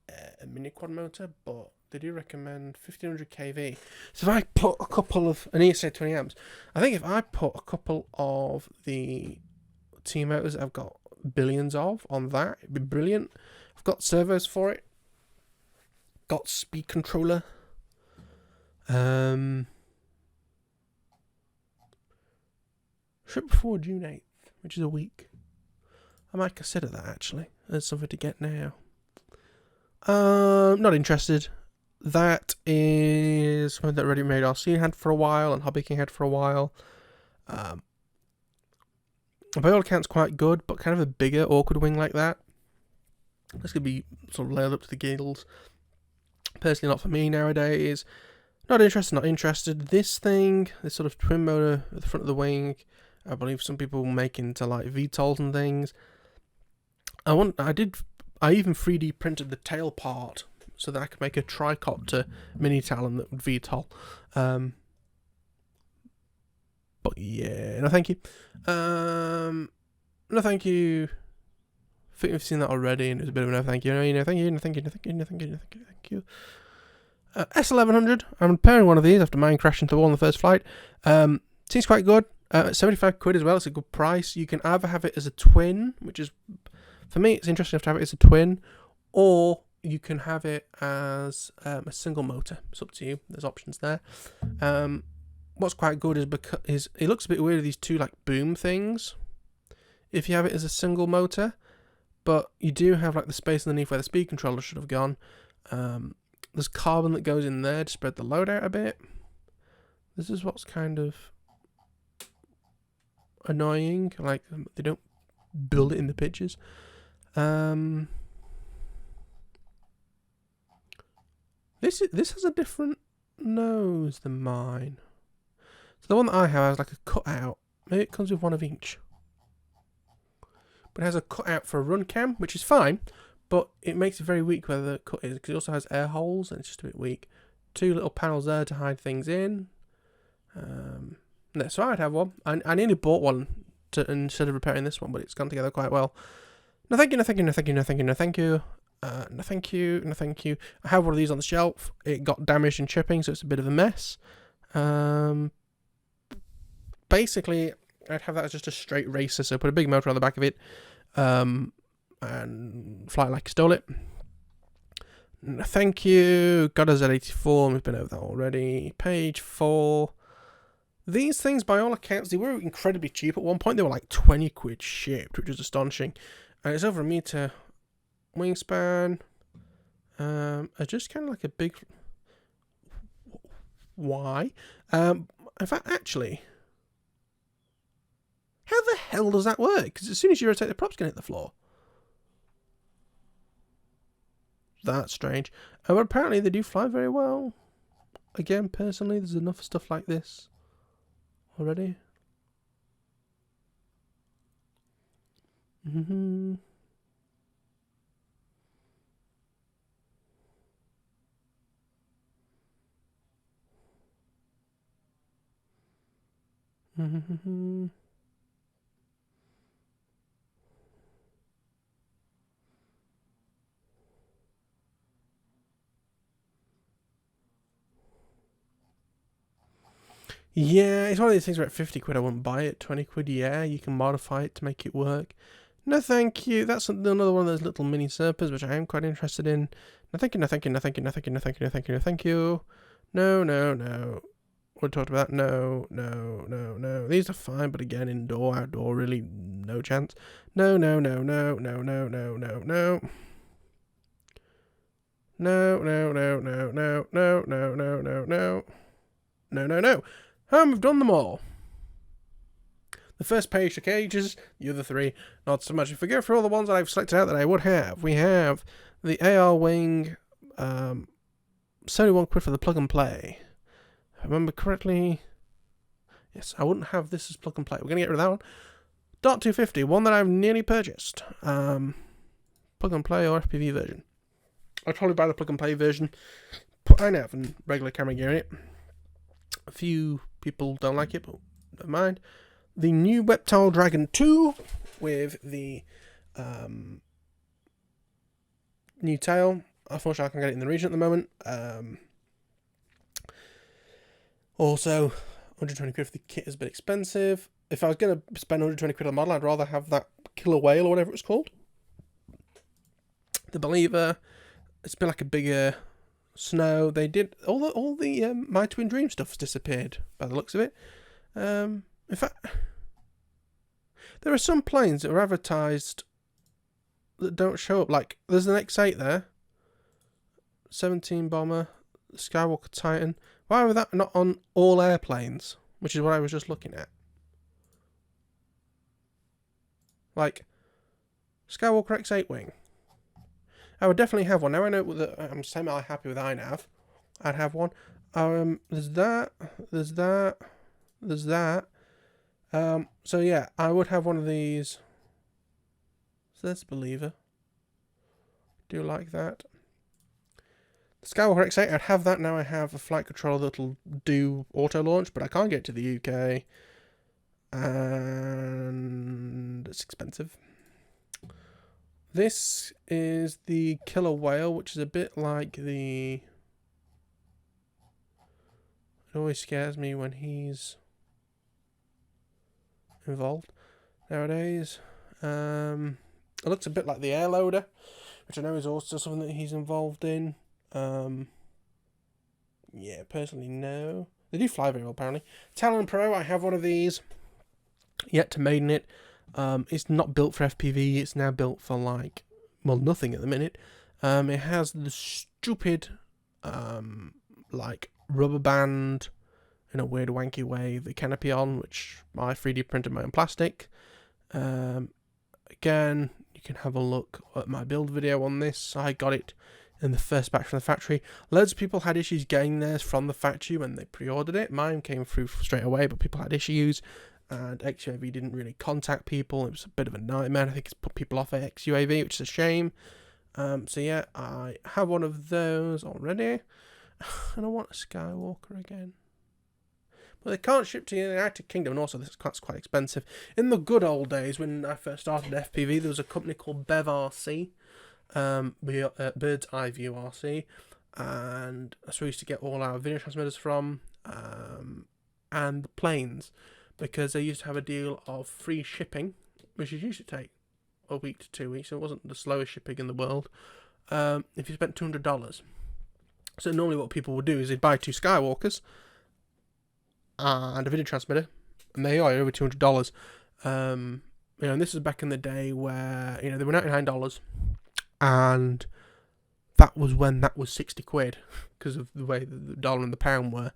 a mini quad motor, but they do recommend 1500 kV. So if I put a couple of an ESA 20 amps, I think if I put a couple of the T motors I've got billions of on that, it'd be brilliant. I've got servos for it. Got speed controller. Ship before June 8th, which is a week. I might consider that actually. There's something to get now. Not interested. That is something that Ready Made RC had for a while and Hobby King had for a while. By all accounts, quite good, but kind of a bigger, awkward wing like that. This could be sort of layered up to the gills. Personally, not for me nowadays. Not interested. This thing, this sort of twin motor at the front of the wing, I believe some people make into like VTOLs and things. I even 3D printed the tail part so that I could make a tricopter mini Talon that would VTOL. But yeah, no thank you. No thank you. I think we've seen that already, and it was a bit of a no thank you. No thank you, no thank you, no thank you, no thank you, no thank you, thank you. S1100. I'm repairing one of these after mine crashed into the wall on the first flight. Seems quite good. 75 quid as well. It's a good price. You can either have it as a twin, which is, for me, it's interesting to have it as a twin, or you can have it as a single motor. It's up to you. There's options there. What's quite good is it looks a bit weird with these two like boom things if you have it as a single motor, but you do have like the space underneath where the speed controller should have gone. There's carbon that goes in there to spread the load out a bit. This is what's kind of annoying, like they don't build it in the pictures. This has a different nose than mine. So the one that I have has like a cutout. Maybe it comes with one of each. But it has a cutout for a run cam, which is fine, but it makes it very weak where the cut is, because it also has air holes and it's just a bit weak. 2 little panels there to hide things in. No, so I'd have one. I nearly bought one instead of repairing this one, but it's gone together quite well. No thank you, no thank you, no thank you, no thank you, no thank you. No thank you, no thank you. I have one of these on the shelf. It got damaged in shipping, so it's a bit of a mess. Basically, I'd have that as just a straight racer, so put a big motor on the back of it, and fly like I stole it. No thank you. Got a Z84, we've been over that already. Page 4. These things, by all accounts, they were incredibly cheap. At one point, they were like 20 quid shipped, which was astonishing. And it's over a meter wingspan. Just kind of like a big... Why? In fact, actually... How the hell does that work? Because as soon as you rotate, the prop's going to hit the floor. That's strange. But apparently they do fly very well. Again, personally, there's enough stuff like this already. Mm-hmm. Mm-hmm. Yeah, it's one of these things where at 50 quid I wouldn't buy it. 20 quid, yeah, you can modify it to make it work. No, thank you. That's another one of those little mini Serpas, which I am quite interested in. No, thank you, no, thank you, no, thank you, no, thank you, no, thank you, no, thank you, no, thank you. No, no, no. We talked about that. No, no, no, no. These are fine, but again, indoor, outdoor, really no chance. No, no, no, no, no, no, no, no, no. No, no, no, no, no, no, no, no, no, no. No, no, no. We've done them all. The first page took ages, the other three, not so much. If we go through all the ones that I've selected out that I would have, we have the AR Wing, 71 quid for the plug and play. If I remember correctly, yes, I wouldn't have this as plug and play. We're going to get rid of that one. Dot 250, one that I've nearly purchased. Plug and play or FPV version. I'd probably buy the plug and play version. Put INAV and regular camera gear in it. A few people don't like it, but never mind. The new Reptile Dragon 2 with the new tail. Unfortunately, I can't get it in the region at the moment. Also, 120 quid for the kit is a bit expensive. If I was going to spend 120 quid on the model, I'd rather have that killer whale or whatever it was called. The Believer, it's a bit like a bigger snow. They did all the My Twin Dream stuff's disappeared by the looks of it. In fact, there are some planes that are advertised that don't show up. Like, there's an X8 there. 17 bomber, Skywalker Titan. Why were that not on all airplanes? Which is what I was just looking at. Like, Skywalker X8 wing. I would definitely have one. Now I know that I'm semi-happy with INAV. I'd have one. There's that. There's that. There's that. So yeah, I would have one of these. So that's Believer. Do like that. The Skywalker X8, I'd have that. Now I have a flight controller that'll do auto launch, but I can't get to the UK. And it's expensive. This is the Killer Whale, which is a bit like the... It always scares me when he's involved nowadays. It looks a bit like the air loader, which I know is also something that he's involved in. Yeah, personally, no. They do fly very well, apparently. Talon Pro, I have one of these. Yet to maiden it. It's not built for FPV. It's now built for, like, well, nothing at the minute. It has the stupid, like, rubber band in a weird wanky way, the canopy on, which I 3D printed my own plastic. Again, you can have a look at my build video on this. I got it in the first batch from the factory. Loads of people had issues getting theirs from the factory when they pre-ordered it. Mine came through straight away, but people had issues. And XUAV didn't really contact people. It was a bit of a nightmare. I think it's put people off at XUAV, which is a shame. So yeah, I have one of those already. And I want a Skywalker again. But they can't ship to the United Kingdom, and also that's quite expensive. In the good old days, when I first started FPV, there was a company called BevRC, Bird's Eye View RC, and that's where we used to get all our video transmitters from, and the planes, because they used to have a deal of free shipping, which used to take a week to 2 weeks, so it wasn't the slowest shipping in the world, if you spent $200. So normally what people would do is they'd buy 2 Skywalkers, and a video transmitter, and they are over $200. And this is back in the day where they were $99, and that was when that was 60 quid because of the way the dollar and the pound were.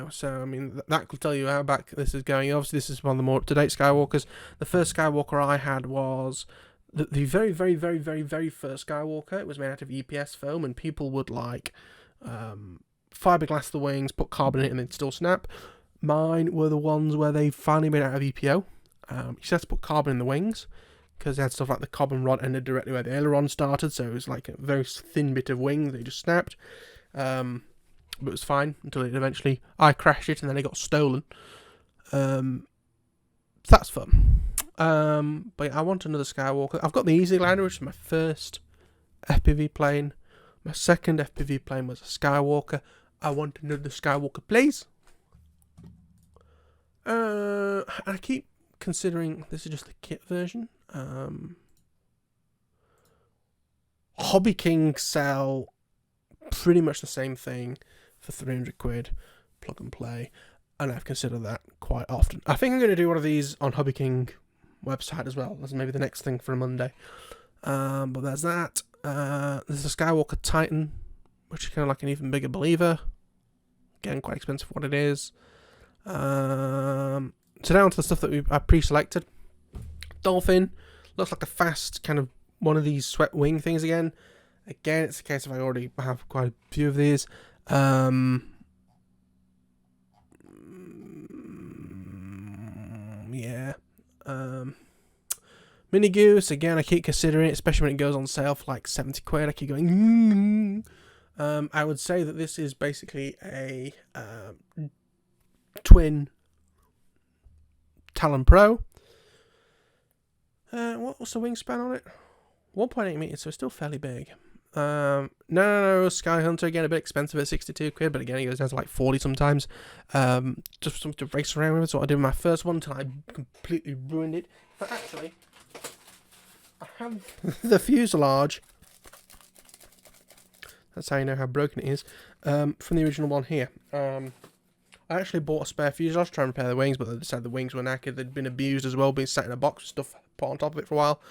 So I mean that could tell you how back this is going. Obviously, this is one of the more up-to-date Skywalkers. The first Skywalker I had was the very, very, very, very, very first Skywalker. It was made out of EPS foam, and people would fiberglass the wings, put carbon in it, and they'd still snap. Mine were the ones where they finally made out of EPO. You just had to put carbon in the wings, because they had stuff like the carbon rod ended directly where the aileron started, so it was like a very thin bit of wing that just snapped. But it was fine until it eventually, I crashed it and then it got stolen. So that's fun. But yeah, I want another Skywalker. I've got the Easy Glider, which is my first FPV plane. My second FPV plane was a Skywalker. I want another Skywalker, please. I keep considering this is just the kit version. Hobby King sell pretty much the same thing for 300 quid, plug and play, and I've considered that quite often. I think I'm going to do one of these on Hobby King website as well. That's maybe the next thing for a Monday. But there's that. There's a Skywalker Titan, which is kind of like an even bigger believer. Again, quite expensive for what it is. So down to the stuff that I pre-selected. Dolphin looks like a fast kind of one of these swept wing things again. Again, it's a case of I already have quite a few of these. Yeah. Mini Goose, again, I keep considering it, especially when it goes on sale for like 70 quid. I keep going. I would say that this is basically a twin Talon Pro. What was the wingspan on it? 1.8 meters, so it's still fairly big. No, Sky Hunter, again, a bit expensive at 62 quid, but again, it goes down to like 40 sometimes. Just something to race around with. That's what I did with my first one until I completely ruined it. But actually, I have the fuselage. That's how you know how broken it is. From the original one here. I actually bought a spare fuselage to try and repair the wings, but they decided the wings were knackered. They'd been abused as well, been sat in a box with stuff put on top of it for a while.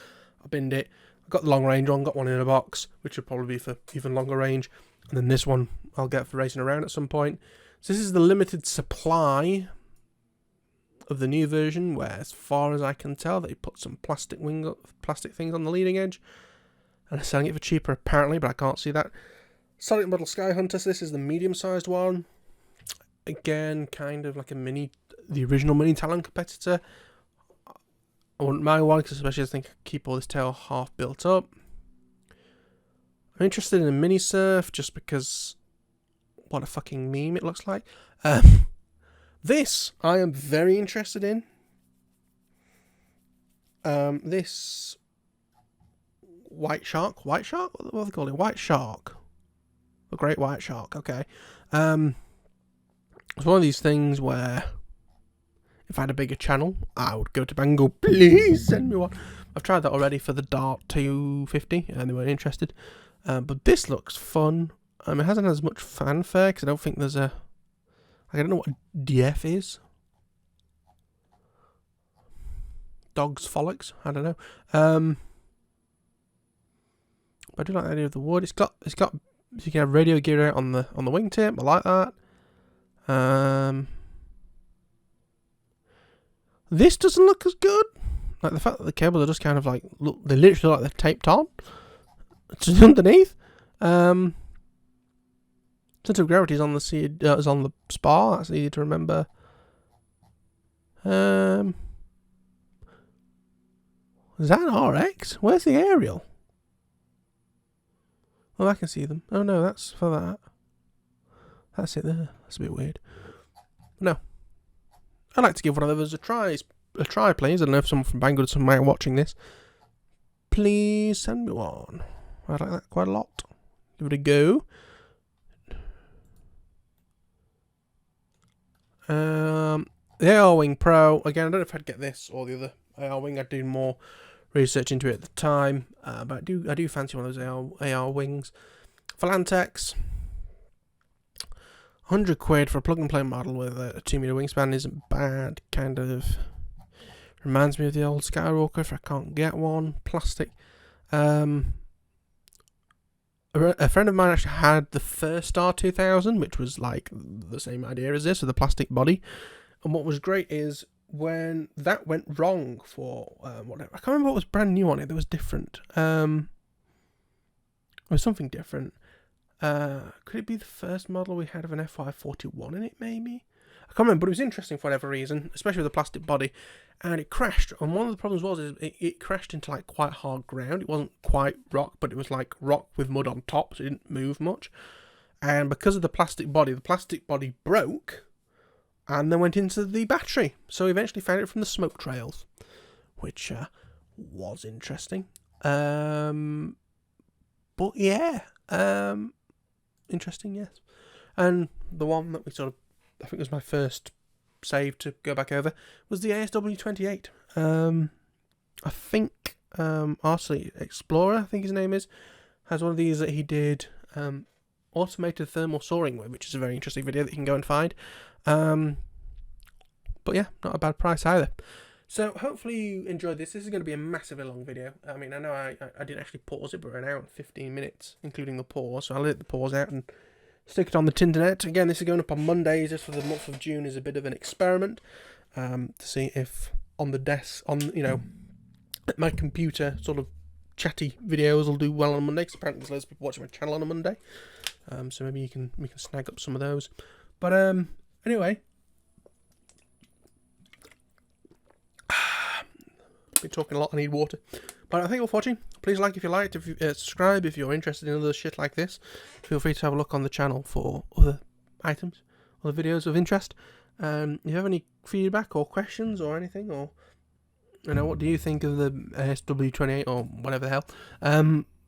I binned it. I got the long range one, got one in a box, which would probably be for even longer range. And then this one I'll get for racing around at some point. So this is the limited supply of the new version, where as far as I can tell, they put some plastic things on the leading edge. And they're selling it for cheaper apparently, but I can't see that. Solid Model Sky Hunter, so this is the medium-sized one. Again, kind of like the original mini Talon competitor. I wouldn't mind one, because especially I think I keep all this tail half built up. I'm interested in a mini surf, just because what a fucking meme it looks like. This I am very interested in. This white shark? What are they called it? White shark. The great white shark, okay. It's one of these things where if I had a bigger channel, I would go to Banggood, please send me one. I've tried that already for the Dart 250 and they weren't interested. But this looks fun. It hasn't as much fanfare because I don't think there's a... I don't know what DF is. Dog's Frolics? I don't know. But I do like the idea of the wood. It's got you can have radio gear out on the wingtip. I like that. This doesn't look as good. Like the fact that the cables are just kind of like they literally look like they're taped on. It's just underneath. Center of gravity is on the is on the spar. That's easy to remember. Is that an RX? Where's the aerial? Oh, I can see them. Oh no, that's for that. That's it there. That's a bit weird. No. I'd like to give one of those a try, please. I don't know if someone from Banggood or someone might watching this. Please send me one. I'd like that quite a lot. Give it a go. The AR Wing Pro. Again, I don't know if I'd get this or the other AR Wing. I'd do more research into it at the time. But I do fancy one of those AR Wings. Phalantex. 100 quid for a plug and play model with a 2 meter wingspan isn't bad. Kind of reminds me of the old Skywalker if I can't get one. Plastic. A friend of mine actually had the first R2000, which was like the same idea as this with a plastic body. And what was great is when that went wrong for whatever, I can't remember what was brand new on it. That was different. It was something different. Could it be the first model we had of an FY41 in it, maybe? I can't remember, but it was interesting for whatever reason, especially with the plastic body, and it crashed. And one of the problems was it crashed into like quite hard ground. It wasn't quite rock, but it was like rock with mud on top, so it didn't move much. And because of the plastic body broke, and then went into the battery. So we eventually found it from the smoke trails, which was interesting. But yeah, interesting, yes. And the one that we sort of, I think was my first save to go back over, was the ASW28. I think RC Explorer, I think his name is, has one of these that he did automated thermal soaring with, which is a very interesting video that you can go and find. But yeah, not a bad price either. So hopefully you enjoyed this. This is going to be a massively long video. I mean, I know I didn't actually pause it, but we're an hour and 15 minutes, including the pause. So I'll let the pause out and stick it on the Tinternet. Again, this is going up on Mondays. Just for the month of June is a bit of an experiment to see if on the desk, my computer sort of chatty videos will do well on Monday. Because apparently there's loads of people watching my channel on a Monday. So maybe we can snag up some of those. But anyway, been talking a lot. I need water. But thank you all for watching. Please like if you liked. If you subscribe if you're interested in other shit like this. Feel free to have a look on the channel for other items, other videos of interest. If you have any feedback or questions or anything, or what do you think of the ASW28 or whatever the hell?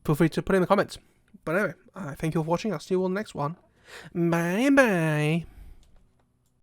Feel free to put it in the comments. But anyway, thank you all for watching. I'll see you all in the next one. Bye bye.